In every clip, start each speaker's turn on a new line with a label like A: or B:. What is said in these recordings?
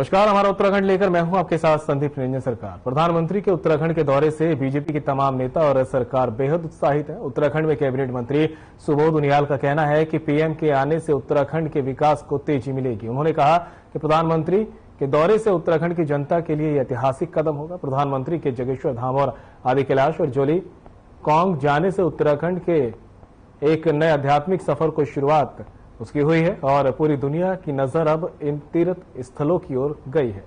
A: नमस्कार, हमारा उत्तराखंड लेकर मैं हूं आपके साथ संदीप निरंजन सरकार। प्रधानमंत्री के उत्तराखंड के दौरे से बीजेपी के तमाम नेता और सरकार बेहद उत्साहित है। उत्तराखंड में कैबिनेट मंत्री सुबोध उनियाल का कहना है कि पीएम के आने से उत्तराखंड के विकास को तेजी मिलेगी। उन्होंने कहा कि प्रधानमंत्री के दौरे से उत्तराखंड की जनता के लिए ऐतिहासिक कदम होगा। प्रधानमंत्री के जागेश्वर धाम और आदि कैलाश और जोली कांग जाने से उत्तराखंड के एक नए आध्यात्मिक सफर को शुरुआत उसकी हुई है और पूरी दुनिया की नजर अब इन तीर्थ स्थलों की ओर गई है।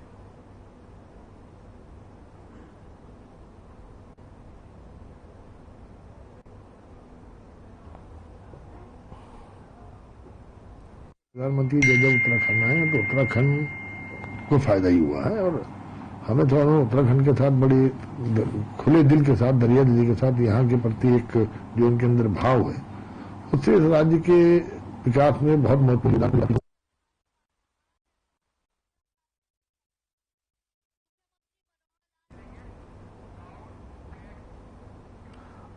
B: प्रधानमंत्री जब उत्तराखंड आए तो उत्तराखंड को फायदा ही हुआ है और हमें थोड़ा उत्तराखंड के साथ बड़ी खुले दिल के साथ, दरिया दिली के साथ यहाँ के प्रति एक जो उनके अंदर भाव है उससे इस राज्य के विकास में बहुत महत्वपूर्ण योगदान है।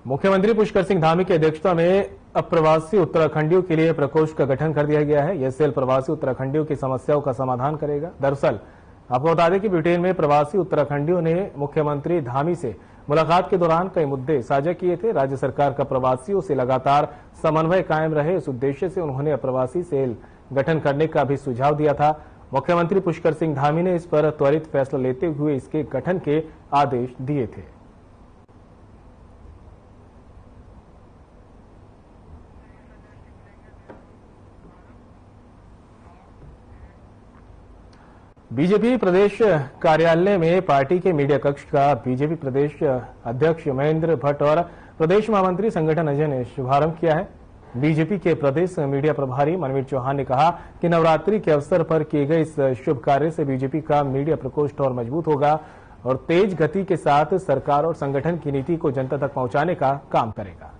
A: मुख्यमंत्री पुष्कर सिंह धामी की अध्यक्षता में अप्रवासी उत्तराखंडियों के लिए प्रकोष्ठ का गठन कर दिया गया है। यह सेल प्रवासी उत्तराखंडियों की समस्याओं का समाधान करेगा। दरअसल आपको बता दें कि ब्रिटेन में प्रवासी उत्तराखंडियों ने मुख्यमंत्री धामी से मुलाकात के दौरान कई मुद्दे साझा किए थे। राज्य सरकार का प्रवासियों से लगातार समन्वय कायम रहे, इस उद्देश्य से उन्होंने अप्रवासी सेल गठन करने का भी सुझाव दिया था। मुख्यमंत्री पुष्कर सिंह धामी ने इस पर त्वरित फैसला लेते हुए इसके गठन के आदेश दिए थे। बीजेपी प्रदेश कार्यालय में पार्टी के मीडिया कक्ष का बीजेपी प्रदेश अध्यक्ष महेंद्र भट्ट और प्रदेश महामंत्री संगठन अजय ने शुभारंभ किया है। बीजेपी के प्रदेश मीडिया प्रभारी मनवीर चौहान ने कहा कि नवरात्रि के अवसर पर किए गए इस शुभ कार्य से बीजेपी का मीडिया प्रकोष्ठ और मजबूत होगा और तेज गति के साथ सरकार और संगठन की नीति को जनता तक पहुंचाने का काम करेगा।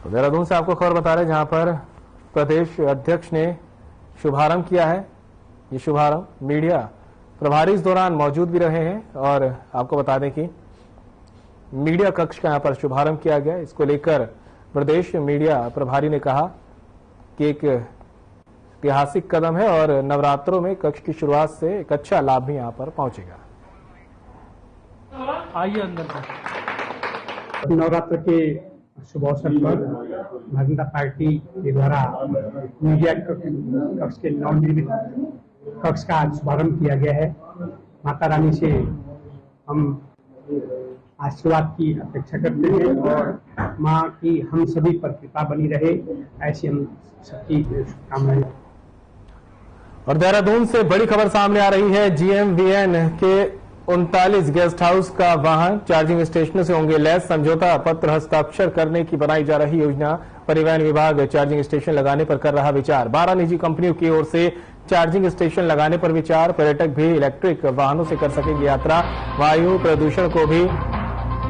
A: तो देहरादून से आपको खबर बता रहे हैं जहां पर प्रदेश अध्यक्ष ने शुभारंभ किया है। ये शुभारंभ मीडिया प्रभारी इस दौरान मौजूद भी रहे हैं और आपको बता दें कि मीडिया कक्ष का यहां पर शुभारंभ किया गया। इसको लेकर प्रदेश मीडिया प्रभारी ने कहा कि एक ऐतिहासिक कदम है और नवरात्रों में कक्ष की शुरुआत से एक अच्छा लाभ भी यहां पर पहुंचेगा।
C: आइए अंदर। नवरात्र के शुभ अवसर पर भारतीय जनता पार्टी के द्वारा मीडिया कक्ष के नवनिर्मित कक्ष का आज शुभारंभ किया गया है। माता रानी से हम आशीर्वाद की अपेक्षा करते हैं और माँ की हम सभी पर कृपा बनी रहे, ऐसी हम सबकी शुभकामनाएं।
A: और देहरादून से बड़ी खबर सामने आ रही है। GMVN के 39 गेस्ट हाउस का वाहन चार्जिंग स्टेशनों से होंगे लैस। समझौता पत्र हस्ताक्षर करने की बनाई जा रही योजना। परिवहन विभाग चार्जिंग स्टेशन लगाने पर कर रहा विचार। 12 निजी कंपनियों की ओर से चार्जिंग स्टेशन लगाने पर विचार। पर्यटक भी इलेक्ट्रिक वाहनों से कर सकेंगे यात्रा। वायु प्रदूषण को भी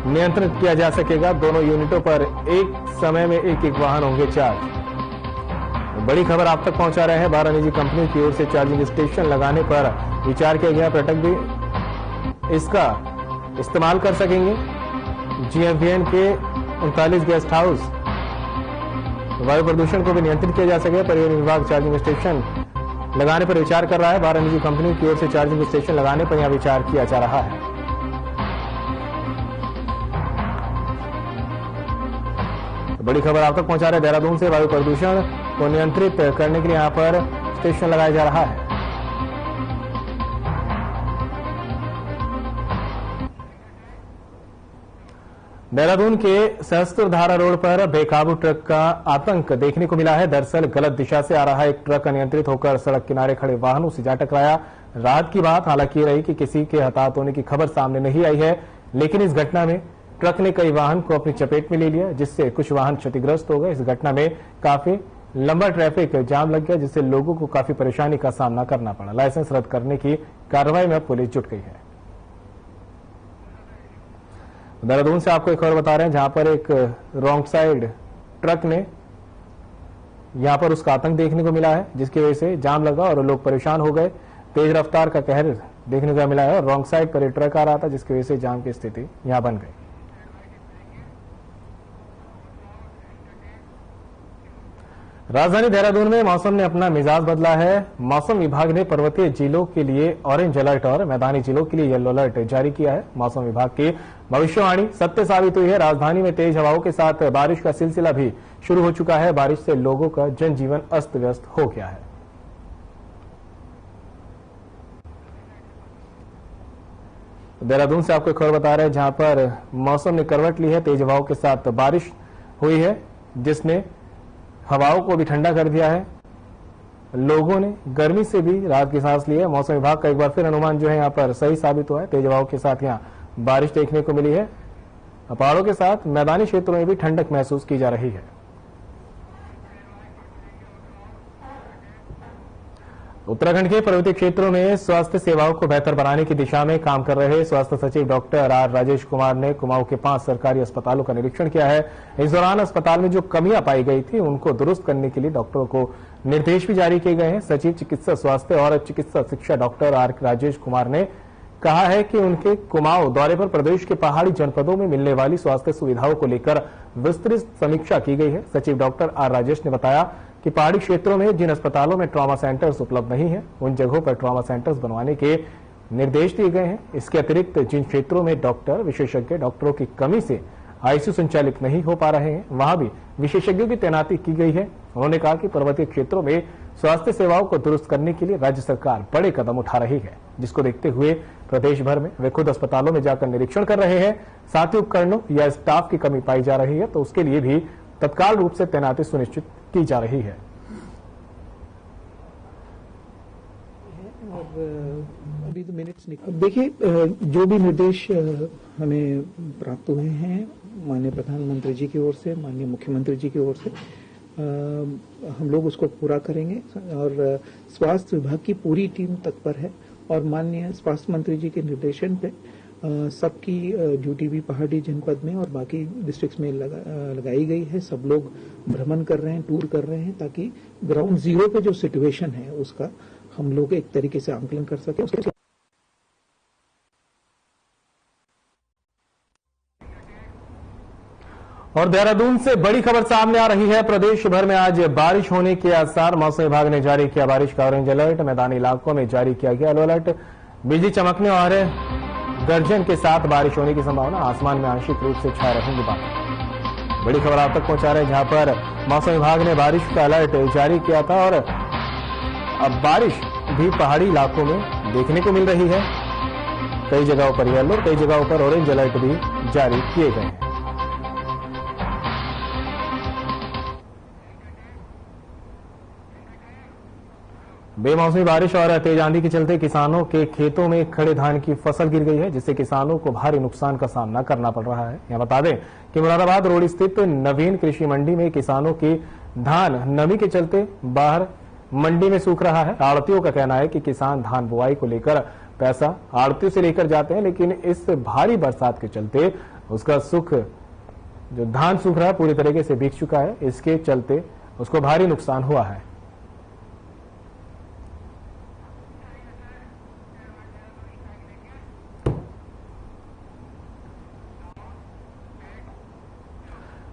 A: नियंत्रित किया जा सकेगा। दोनों यूनिटों पर एक समय में एक वाहन होंगे चार्ज। बड़ी खबर आप तक पहुंचा रहे हैं। 12 निजी कंपनियों की ओर से चार्जिंग स्टेशन लगाने पर विचार किया गया। पर्यटक भी इसका इस्तेमाल कर सकेंगे। GMVN के 39 गेस्ट हाउस वायु प्रदूषण को भी नियंत्रित किया जा सके। परिवहन विभाग चार्जिंग स्टेशन लगाने पर विचार कर रहा है। 12 निजी कंपनियों की ओर से चार्जिंग स्टेशन लगाने पर यहां विचार किया जा रहा है। तो बड़ी खबर आप तक पहुंचा रहे हैं। देहरादून से वायु प्रदूषण को नियंत्रित करने के लिए यहां पर स्टेशन लगाया जा रहा है। देहरादून के सहस्त्रधारा रोड पर बेकाबू ट्रक का आतंक देखने को मिला है। दरअसल गलत दिशा से आ रहा एक ट्रक अनियंत्रित होकर सड़क किनारे खड़े वाहनों से जा टकराया। रात की बात हालांकि रही कि किसी के हताहत होने की खबर सामने नहीं आई है, लेकिन इस घटना में ट्रक ने कई वाहन को अपनी चपेट में ले लिया, जिससे कुछ वाहन क्षतिग्रस्त हो गए। इस घटना में काफी लंबा ट्रैफिक जाम लग गया, जिससे लोगों को काफी परेशानी का सामना करना पड़ा। लाइसेंस रद्द करने की कार्रवाई में पुलिस जुट गई है। देहरादून से आपको एक खबर बता रहे हैं जहां पर एक रॉन्ग साइड ट्रक ने यहां पर उसका आतंक देखने को मिला है, जिसकी वजह से जाम लगा और लोग परेशान हो गए। तेज रफ्तार का कहर देखने को मिला है और रॉन्ग साइड पर एक ट्रक आ रहा था, जिसकी वजह से जाम की स्थिति यहां बन गई। राजधानी देहरादून में मौसम ने अपना मिजाज बदला है। मौसम विभाग ने पर्वतीय जिलों के लिए ऑरेंज अलर्ट और मैदानी जिलों के लिए येलो अलर्ट जारी किया है। मौसम विभाग की भविष्यवाणी सत्य साबित हुई है। राजधानी में तेज हवाओं के साथ बारिश का सिलसिला भी शुरू हो चुका है। बारिश से लोगों का जनजीवन अस्त व्यस्त हो गया है। देहरादून से आपको खबर बता रहे हैं, जहां पर मौसम ने करवट ली है। तेज हवाओं के साथ बारिश हुई है, जिसने हवाओं को भी ठंडा कर दिया है। लोगों ने गर्मी से भी राहत की सांस ली है। मौसम विभाग का एक बार फिर अनुमान जो है यहाँ पर सही साबित हुआ है। तेज हवाओं के साथ यहाँ बारिश देखने को मिली है। पहाड़ों के साथ मैदानी क्षेत्रों में भी ठंडक महसूस की जा रही है। उत्तराखंड के पर्वतीय क्षेत्रों में स्वास्थ्य सेवाओं को बेहतर बनाने की दिशा में काम कर रहे स्वास्थ्य सचिव डॉक्टर आर राजेश कुमार ने कुमाऊं के 5 सरकारी अस्पतालों का निरीक्षण किया है। इस दौरान अस्पताल में जो कमियां पाई गई थी उनको दुरुस्त करने के लिए डॉक्टरों को निर्देश भी जारी किए गए हैं। सचिव चिकित्सा स्वास्थ्य और चिकित्सा शिक्षा डॉक्टर आर राजेश कुमार ने कहा है कि उनके कुमाऊं दौरे पर प्रदेश के पहाड़ी जनपदों में मिलने वाली स्वास्थ्य सुविधाओं को लेकर विस्तृत समीक्षा की गई है। सचिव डॉक्टर आर राजेश ने बताया कि पहाड़ी क्षेत्रों में जिन अस्पतालों में ट्रॉमा सेंटर्स उपलब्ध नहीं है, उन जगहों पर ट्रॉमा सेंटर्स बनवाने के निर्देश दिए गए हैं। इसके अतिरिक्त जिन क्षेत्रों में डॉक्टर विशेषज्ञ डॉक्टरों की कमी से आईसीयू संचालित नहीं हो पा रहे हैं, वहां भी विशेषज्ञों की तैनाती की गई है। उन्होंने कहा कि पर्वतीय क्षेत्रों में स्वास्थ्य सेवाओं को दुरुस्त करने के लिए राज्य सरकार बड़े कदम उठा रही है, जिसको देखते हुए प्रदेश भर में वे खुद अस्पतालों में जाकर निरीक्षण कर रहे हैं। साथ ही उपकरणों या स्टाफ की कमी पाई जा रही है, तो उसके लिए भी तत्काल रूप से तैनाती सुनिश्चित की जा रही है।
D: अभी तो मिनट्स देखिए, जो भी निर्देश हमें प्राप्त हुए हैं माननीय प्रधानमंत्री जी की ओर से, माननीय मुख्यमंत्री जी की ओर से, हम लोग उसको पूरा करेंगे। और स्वास्थ्य विभाग की पूरी टीम तत्पर है और माननीय स्वास्थ्य मंत्री जी के निर्देशन पे सबकी ड्यूटी भी पहाड़ी जनपद में और बाकी डिस्ट्रिक्ट्स में लगाई गई है। सब लोग भ्रमण कर रहे हैं, टूर कर रहे हैं, ताकि ग्राउंड जीरो पे जो सिचुएशन है उसका हम लोग एक तरीके से आंकलन कर सके।
A: और देहरादून से बड़ी खबर सामने आ रही है। प्रदेश भर में आज बारिश होने के आसार। मौसम विभाग ने जारी किया बारिश का ऑरेंज अलर्ट। मैदानी इलाकों में जारी किया गया येलो अलर्ट। बिजली चमकने और गर्जन के साथ बारिश होने की संभावना। आसमान में आंशिक रूप से छाए रहेंगे बादल। बड़ी खबर आप तक पहुंचा रहे हैं, जहां पर मौसम विभाग ने बारिश का अलर्ट जारी किया था और अब बारिश भी पहाड़ी इलाकों में देखने को मिल रही है। कई जगहों पर येलो, कई जगहों पर ऑरेंज अलर्ट भी जारी किए गए हैं। बेमौसमी बारिश और तेज आंधी के चलते किसानों के खेतों में खड़े धान की फसल गिर गई है, जिससे किसानों को भारी नुकसान का सामना करना पड़ रहा है। यहां बता दें कि मुरादाबाद रोड स्थित नवीन कृषि मंडी में किसानों की धान नमी के चलते बाहर मंडी में सूख रहा है। आड़तियों का कहना है कि किसान धान बुआई को लेकर पैसा आड़तियों से लेकर जाते हैं, लेकिन इस भारी बरसात के चलते उसका जो धान सूख रहा है पूरी तरीके से भीग चुका है। इसके चलते उसको भारी नुकसान हुआ है।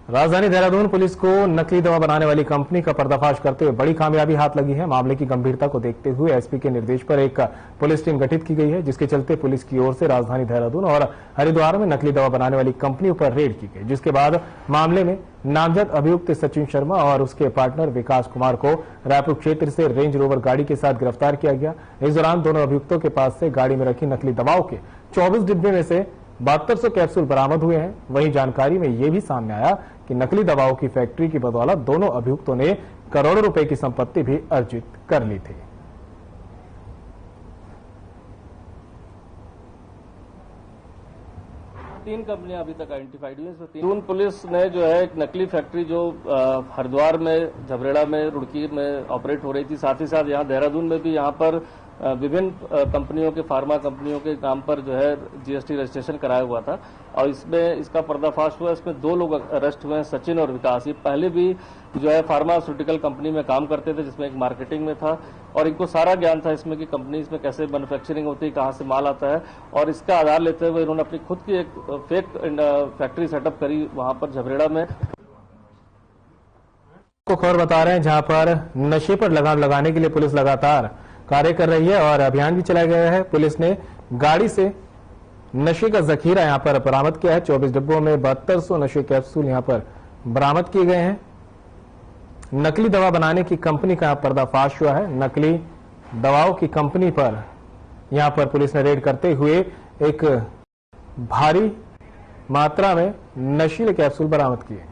A: राजधानी देहरादून पुलिस को नकली दवा बनाने वाली कंपनी का पर्दाफाश करते हुए बड़ी कामयाबी हाथ लगी है। मामले की गंभीरता को देखते हुए एसपी के निर्देश पर एक पुलिस टीम गठित की गई है, जिसके चलते पुलिस की ओर से राजधानी देहरादून और हरिद्वार में नकली दवा बनाने वाली कंपनियों पर रेड की गई, जिसके बाद मामले में नामजद अभियुक्त सचिन शर्मा और उसके पार्टनर विकास कुमार को रायपुर क्षेत्र से रेंज रोवर गाड़ी के साथ गिरफ्तार किया गया। इस दौरान दोनों अभियुक्तों के पास से गाड़ी में रखी नकली दवाओं के 24 डिब्बे में से 7200 कैप्सूल बरामद हुए हैं। वहीं जानकारी में यह भी सामने आया कि नकली दवाओं की फैक्ट्री की बदौलत दोनों अभियुक्तों ने करोड़ों रुपए की संपत्ति भी अर्जित कर ली थी।
E: तीन कंपनियां अभी तक आइडेंटिफाइड हुई हैं। देहरादून पुलिस ने जो है एक नकली फैक्ट्री जो हरिद्वार में, झबरेड़ा में, रुड़की में ऑपरेट हो रही थी, साथ ही साथ यहाँ देहरादून में भी यहाँ पर विभिन्न कंपनियों के, फार्मा कंपनियों के नाम पर जो है जीएसटी रजिस्ट्रेशन कराया हुआ था और इसमें इसका पर्दाफाश हुआ। इसमें 2 लोग अरेस्ट हुए हैं, सचिन और विकास। ये पहले भी जो है फार्मास्यूटिकल कंपनी में काम करते थे, जिसमें एक मार्केटिंग में था और इनको सारा ज्ञान था इसमें कि कंपनी इसमें कैसे मैन्युफैक्चरिंग होती है, कहाँ से माल आता है। और इसका आधार लेते हुए इन्होंने अपनी खुद की एक फेक फैक्ट्री सेटअप करी वहां पर झबरेड़ा में।
A: को खबर बता रहे हैं जहां पर नशे पर लगाम लगाने के लिए पुलिस लगातार कार्य कर रही है और अभियान भी चलाया गया है। पुलिस ने गाड़ी से नशे का जखीरा यहां पर बरामद किया है। 24 डिब्बों में 7200 नशे कैप्सूल यहां पर बरामद किए गए हैं। नकली दवा बनाने की कंपनी का पर्दाफाश हुआ है। नकली दवाओं की कंपनी पर यहां पर पुलिस ने रेड करते हुए एक भारी मात्रा में नशीले कैप्सूल बरामद किए।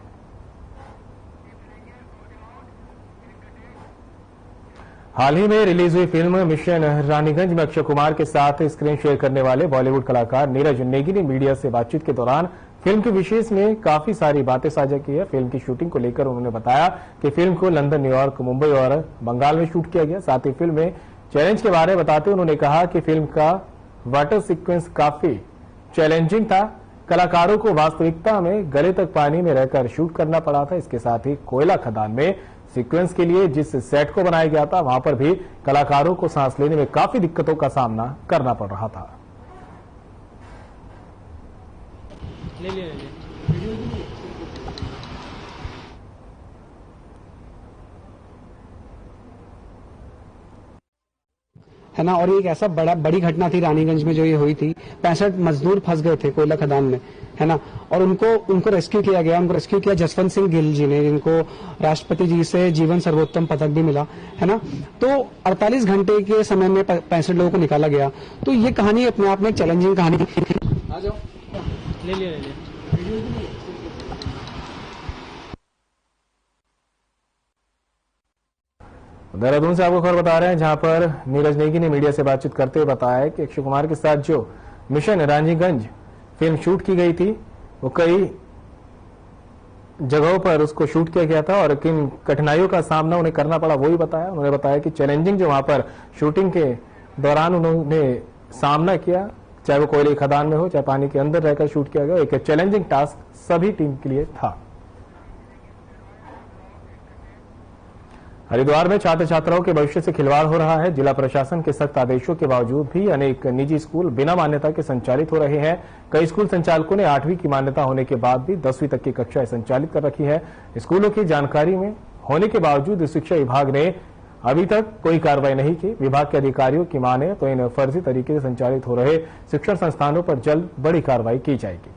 A: हाल ही में रिलीज हुई फिल्म मिशन रानीगंज में अक्षय कुमार के साथ स्क्रीन शेयर करने वाले बॉलीवुड कलाकार नीरज नेगी ने मीडिया से बातचीत के दौरान फिल्म के विशेष में काफी सारी बातें साझा की है। फिल्म की शूटिंग को लेकर उन्होंने बताया कि फिल्म को लंदन, न्यूयॉर्क, मुंबई और बंगाल में शूट किया गया। साथ ही फिल्म में चैलेंज के बारे में बताते उन्होंने कहा कि फिल्म का वाटर सीक्वेंस काफी चैलेंजिंग था। कलाकारों को वास्तविकता में गले तक पानी में रहकर शूट करना पड़ा था। इसके साथ ही कोयला खदान में सीक्वेंस के लिए जिस सेट को बनाया गया था वहां पर भी कलाकारों को सांस लेने में काफी दिक्कतों का सामना करना पड़ रहा था।
F: है ना। और ये एक ऐसा बड़ी घटना थी रानीगंज में जो ये हुई थी। 65 मजदूर फंस गए थे कोयला खदान में, है ना। और उनको रेस्क्यू किया गया। उनको रेस्क्यू किया जसवंत सिंह गिल जी ने, जिनको राष्ट्रपति जी से जीवन सर्वोत्तम पदक भी मिला, है ना। तो 48 घंटे के समय में 65 लोगों को निकाला गया। तो ये कहानी अपने आप में एक चैलेंजिंग कहानी थी। आ जाओ, ले लिया।
A: देहरादून से आपको खबर बता रहे हैं जहां पर नीरज नेगी ने मीडिया से बातचीत करते हुए बताया कि अक्षय कुमार के साथ जो मिशन रानीगंज फिल्म शूट की गई थी वो कई जगहों पर उसको शूट किया गया था और किन कठिनाइयों का सामना उन्हें करना पड़ा वो ही बताया। उन्होंने बताया कि चैलेंजिंग जो वहां पर शूटिंग के दौरान उन्होंने सामना किया, चाहे वो कोयले खदान में हो चाहे पानी के अंदर रहकर शूट किया गया, एक चैलेंजिंग टास्क सभी टीम के लिए था। हरिद्वार में छात्र छात्राओं के भविष्य से खिलवाड़ हो रहा है। जिला प्रशासन के सख्त आदेशों के बावजूद भी अनेक निजी स्कूल बिना मान्यता के संचालित हो रहे हैं। कई स्कूल संचालकों ने 8वीं की मान्यता होने के बाद भी 10वीं तक की कक्षाएं संचालित कर रखी है। स्कूलों की जानकारी में होने के बावजूद शिक्षा विभाग ने अभी तक कोई कार्रवाई नहीं की। विभाग के अधिकारियों की माने तो इन फर्जी तरीके से संचालित हो रहे शिक्षण संस्थानों पर जल्द बड़ी कार्रवाई की जाएगी।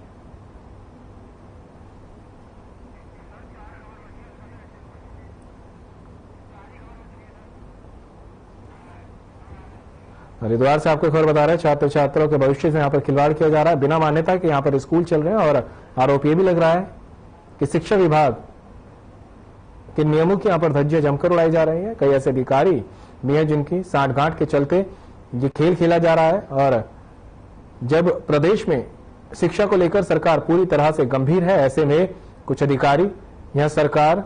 A: हरिद्वार से आपको खबर बता रहे हैं छात्र छात्राओं के भविष्य से यहां पर खिलवाड़ किया जा रहा है। बिना मान्यता के यहां पर स्कूल चल रहे हैं और आरोप ये भी लग रहा है कि शिक्षा विभाग के नियमों की यहां पर धज्जियां जमकर उड़ाई जा रही है। कई ऐसे अधिकारी भी हैं जिनकी सांठगांठ के चलते ये खेल खेला जा रहा है। और जब प्रदेश में शिक्षा को लेकर सरकार पूरी तरह से गंभीर है, ऐसे में कुछ अधिकारी यहां सरकार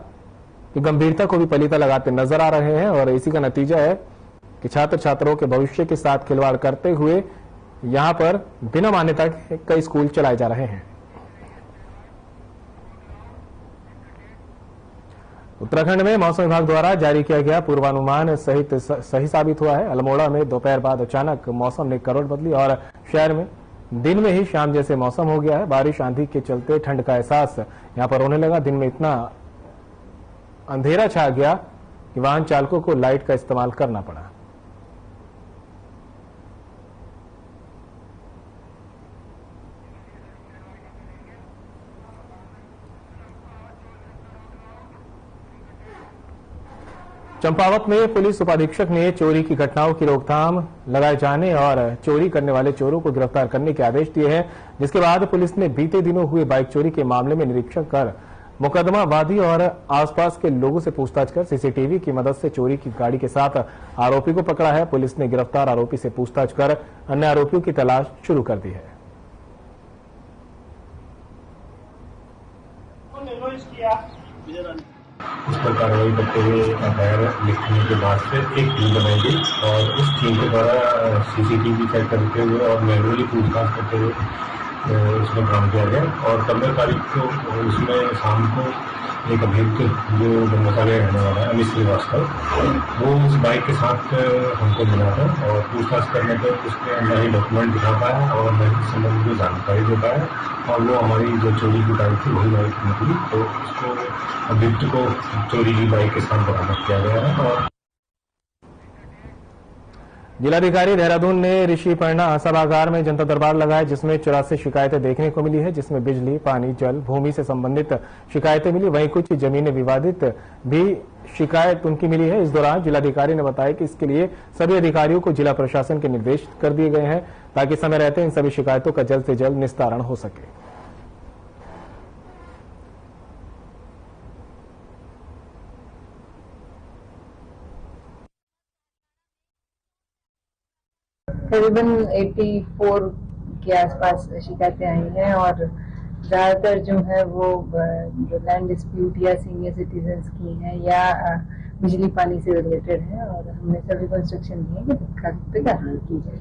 A: की गंभीरता को भी पलीता लगाते नजर आ रहे हैं और इसी का नतीजा है कि छात्र छात्राओं के भविष्य के साथ खिलवाड़ करते हुए यहां पर बिना मान्यता के कई स्कूल चलाए जा रहे हैं। उत्तराखंड में मौसम विभाग द्वारा जारी किया गया पूर्वानुमान सही साबित हुआ है। अल्मोड़ा में दोपहर बाद अचानक मौसम ने करवट बदली और शहर में दिन में ही शाम जैसे मौसम हो गया है। बारिश आंधी के चलते ठंड का एहसास यहां पर होने लगा। दिन में इतना अंधेरा छा गया कि वाहन चालकों को लाइट का इस्तेमाल करना पड़ा। चंपावत में पुलिस उपाधीक्षक ने चोरी की घटनाओं की रोकथाम लगाए जाने और चोरी करने वाले चोरों को गिरफ्तार करने के आदेश दिए हैं, जिसके बाद पुलिस ने बीते दिनों हुए बाइक चोरी के मामले में निरीक्षण कर मुकदमा वादी और आसपास के लोगों से पूछताछ कर सीसीटीवी की मदद से चोरी की गाड़ी के साथ आरोपी को पकड़ा है। पुलिस ने गिरफ्तार आरोपी से पूछताछ कर अन्य आरोपियों की तलाश शुरू कर दी है।
G: उस पर कार्रवाई करते हुए एफआईआर लिखने के बाद से एक टीम बनाई गई और उस टीम के द्वारा सीसीटीवी चेक करते हुए और मैनुअली पूछताछ करते हुए उसमें काम किया गया और 15 तारीख को उसमें शाम को एक अभियुक्त जो बनमसा गया रहने वाला है अमित श्रीवास्तव, वो उस बाइक के साथ हमको मिला था और पूछताछ करने पर उसने न ही डॉक्यूमेंट दिखा पाया और न ही संबंधित जो जानकारी दे पाया और वो हमारी जो चोरी की बाइक थी वही बाइक निकली, तो उसको अभियुक्त को चोरी की बाइक के साथ बरामद किया गया है। और
A: जिलाधिकारी देहरादून ने ऋषिपर्णा सभागार में जनता दरबार लगाया, जिसमें 84 शिकायतें देखने को मिली है, जिसमें बिजली, पानी, जल, भूमि से संबंधित शिकायतें मिली। वहीं कुछ जमीनें विवादित भी शिकायत उनकी मिली है। इस दौरान जिलाधिकारी ने बताया कि इसके लिए सभी अधिकारियों को जिला प्रशासन के निर्देश कर दिए गए हैं ताकि समय रहते इन सभी शिकायतों का जल्द से जल्द निस्तारण हो सके।
H: करीबन 84 के आसपास शिकायतें आई हैं और ज्यादातर जो है वो जो लैंड डिस्प्यूट या सीनियर सिटीजन्स की हैं या बिजली पानी से रिलेटेड है और हमने सभी को इंस्ट्रक्शन दिए कि तत्काल कार्रवाई की जाए।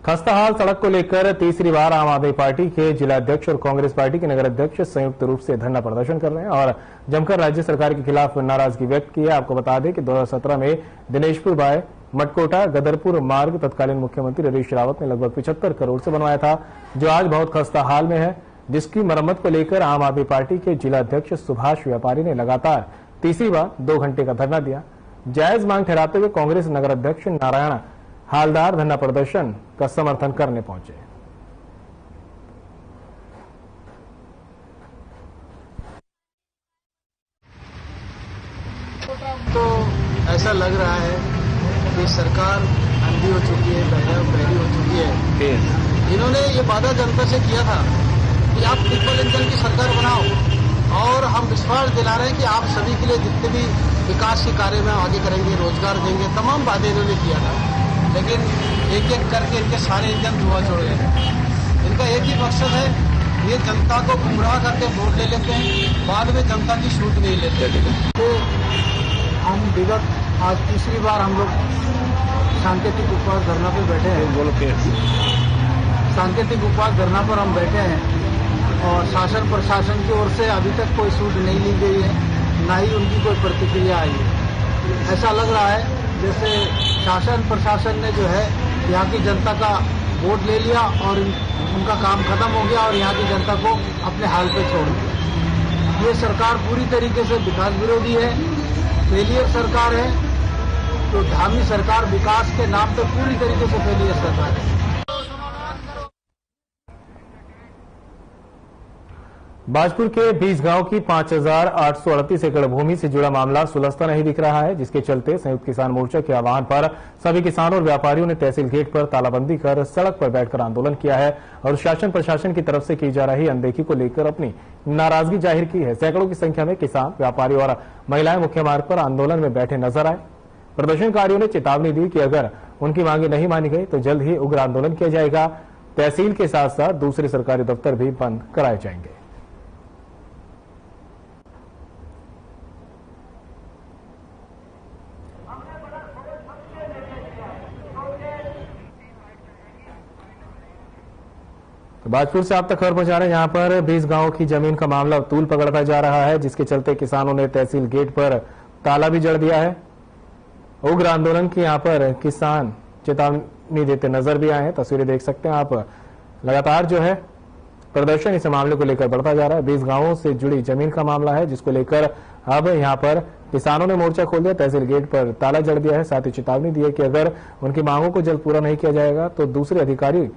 A: खस्ताहाल सड़क को लेकर तीसरी बार आम आदमी पार्टी के जिलाध्यक्ष और कांग्रेस पार्टी के नगर अध्यक्ष संयुक्त रूप से धरना प्रदर्शन कर रहे हैं और जमकर राज्य सरकार के खिलाफ नाराजगी व्यक्त की है। आपको बता दें कि 2017 में दिनेशपुर बाय मटकोटा गदरपुर मार्ग तत्कालीन मुख्यमंत्री हरीश रावत ने लगभग 75 करोड़ से बनवाया था, जो आज बहुत खस्ता हाल में है, जिसकी मरम्मत को लेकर आम आदमी पार्टी के जिलाध्यक्ष सुभाष व्यापारी ने लगातार तीसरी बार 2 घंटे का धरना दिया। जायज मांग ठहराते हुए कांग्रेस नगर अध्यक्ष नारायण हालदार धरना प्रदर्शन का समर्थन करने पहुंचे।
I: तो ऐसा लग रहा है कि सरकार अंधी हो चुकी है, बहरी हो चुकी है। इन्होंने ये वादा जनता से किया था कि आप ट्रिपल इंजन की सरकार बनाओ और हम विश्वास दिला रहे हैं कि आप सभी के लिए जितने भी विकास के कार्य में आगे करेंगे, रोजगार देंगे, तमाम वादे इन्होंने किया था, लेकिन एक एक करके इनके सारे इंजन धुआं छोड़ गए। इनका एक ही मकसद है, ये जनता को गुमराह करके वोट ले लेते हैं, बाद में जनता की छूट नहीं लेते। तो हम विगत आज तीसरी बार हम लोग सांकेतिक उपवास धरना पे बैठे हैं। सांकेतिक उपवास धरना पर हम बैठे हैं और शासन प्रशासन की ओर से अभी तक कोई छूट नहीं ली गई है, ना ही उनकी कोई प्रतिक्रिया आई है। ऐसा लग रहा है जैसे शासन प्रशासन ने जो है यहाँ की जनता का वोट ले लिया और उनका काम खत्म हो गया और यहाँ की जनता को अपने हाल पे छोड़ दिया। ये सरकार पूरी तरीके से विकास विरोधी है, फेलियर सरकार है, तो धामी सरकार विकास के नाम पे पूरी तरीके से फेलियर सरकार है।
A: बाजपुर के 20 गांव की 5,838 एकड़ भूमि से जुड़ा मामला सुलझता नहीं दिख रहा है, जिसके चलते संयुक्त किसान मोर्चा के आह्वान पर सभी किसानों और व्यापारियों ने तहसील गेट पर तालाबंदी कर सड़क पर बैठकर आंदोलन किया है और शासन प्रशासन की तरफ से की जा रही अनदेखी को लेकर अपनी नाराजगी जाहिर की है। सैकड़ों की संख्या में किसान, व्यापारी और महिलाएं मुख्य मार्ग पर आंदोलन में बैठे नजर आए। प्रदर्शनकारियों ने चेतावनी दी कि अगर उनकी मांगे नहीं मानी गई तो जल्द ही उग्र आंदोलन किया जाएगा। तहसील के साथ साथ दूसरे सरकारी दफ्तर भी बंद कराए जाएंगे। तो बाजपुर से आप तक खबर पहुंचा रहे हैं, यहां पर 20 गांवों की जमीन का मामला तूल पकड़ता जा रहा है, जिसके चलते किसानों ने तहसील गेट पर ताला भी जड़ दिया है। उग्र आंदोलन की यहां पर किसान चेतावनी देते नजर भी आए हैं। तस्वीरें देख सकते हैं आप, लगातार जो है प्रदर्शन इस मामले को लेकर बढ़ता जा रहा है। 20 गांवों से जुड़ी जमीन का मामला है, जिसको लेकर अब यहां पर किसानों ने मोर्चा खोल दिया, तहसील गेट पर ताला जड़ दिया है। साथ ही चेतावनी दी है कि अगर उनकी मांगों को जल्द पूरा नहीं किया जाएगा तो दूसरे अधिकारी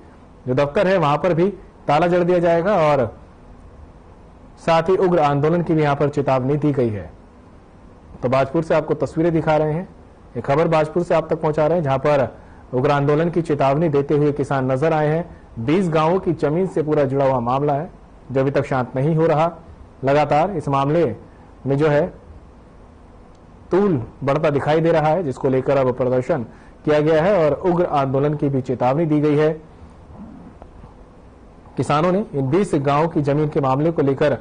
A: जो दफ्तर है वहां पर भी ताला जड़ दिया जाएगा और साथ ही उग्र आंदोलन की भी यहां पर चेतावनी दी गई है। तो बाजपुर से आपको तस्वीरें दिखा रहे हैं, ये खबर बाजपुर से आप तक पहुंचा रहे हैं, जहां पर उग्र आंदोलन की चेतावनी देते हुए किसान नजर आए हैं। 20 गांवों की जमीन से पूरा जुड़ा हुआ मामला है जो अभी तक शांत नहीं हो रहा। लगातार इस मामले में जो है तूल बढ़ता दिखाई दे रहा है, जिसको लेकर अब प्रदर्शन किया गया है और उग्र आंदोलन की भी चेतावनी दी गई है। किसानों ने इन 20 गांवों की जमीन के मामले को लेकर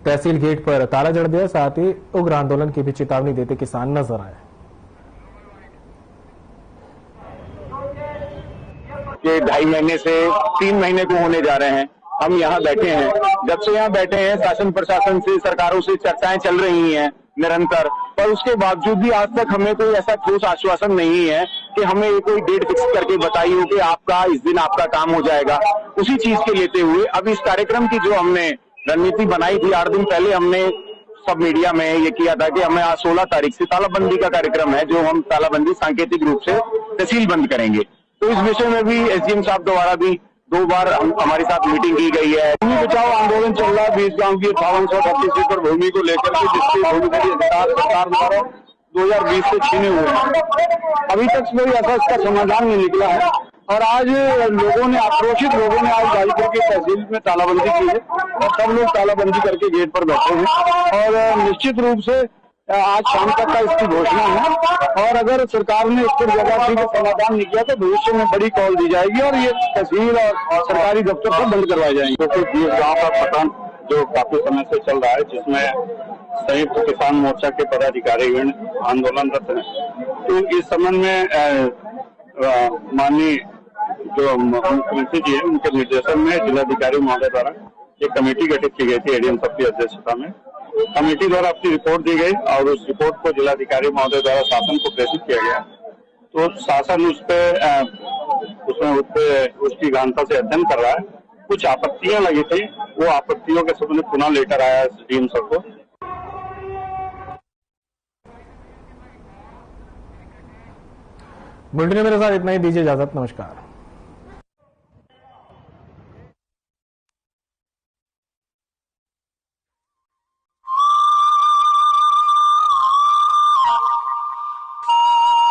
A: तहसील गेट पर ताला जड़ दिया, साथ ही उग्र आंदोलन की भी चेतावनी देते किसान नजर आए।
J: कि 2.5 महीने से 3 महीने को होने जा रहे हैं हम यहाँ बैठे हैं। जब से यहाँ बैठे हैं शासन प्रशासन से, सरकारों से चर्चाएं चल रही हैं निरंतर, पर उसके बावजूद भी आज तक हमें कोई ऐसा ठोस आश्वासन नहीं है कि हमें ये कोई डेट फिक्स करके बताई हो कि आपका इस दिन आपका काम हो जाएगा। उसी चीज के लेते हुए अब इस कार्यक्रम की जो हमने रणनीति बनाई थी 8 दिन पहले, हमने सब मीडिया में ये किया था कि हमें आज 16 तारीख से तालाबंदी का कार्यक्रम है, जो हम तालाबंदी सांकेतिक रूप से तहसील बंद करेंगे। तो इस विषय में भी एसडीएम साहब द्वारा भी 2 बार हमारे साथ मीटिंग की गई है। भूमि बचाओ आंदोलन चल रहा है 20 गांव की 5838 एकड़ भूमि को लेकर के, जिसके भूमि के अधिकार सरकार द्वारा 2020 से छीने हुए हैं। अभी तक कोई ऐसा इसका समाधान नहीं निकला है और आज आक्रोशित लोगों ने आज गाजीपुर की तहसील में तालाबंदी की है और सब लोग तालाबंदी करके गेट पर बैठे हैं और निश्चित रूप से आज शाम तक का इसकी घोषणा है और अगर सरकार ने इस पर जगह समाधान नहीं किया तो भविष्य में बड़ी कॉल दी जाएगी और ये तहसील और सरकारी दफ्तर सब बंद करवाए जाएंगे। क्योंकि 20 गाँव का प्रकरण जो काफी समय से चल रहा है, जिसमें संयुक्त किसान मोर्चा के पदाधिकारीगण आंदोलनरत हैं, तो इस संबंध में माननीय जो मुख्यमंत्री जी है उनके निर्देशन में जिलाधिकारी महोदय द्वारा एक कमेटी गठित की गई थी एडीएम साहब की अध्यक्षता में। कमेटी द्वारा अपनी रिपोर्ट दी गई और उस रिपोर्ट को जिलाधिकारी महोदय द्वारा शासन को प्रेषित किया गया। तो शासन उसकी गहनता से अध्ययन कर रहा है। कुछ आपत्तियां लगी थी, वो आपत्तियों के संबंध में पुनः लेटर आया है डीएम साहब को।
A: बुलेटिन में मेरे साथ इतना ही, दीजिए इजाजत, नमस्कार।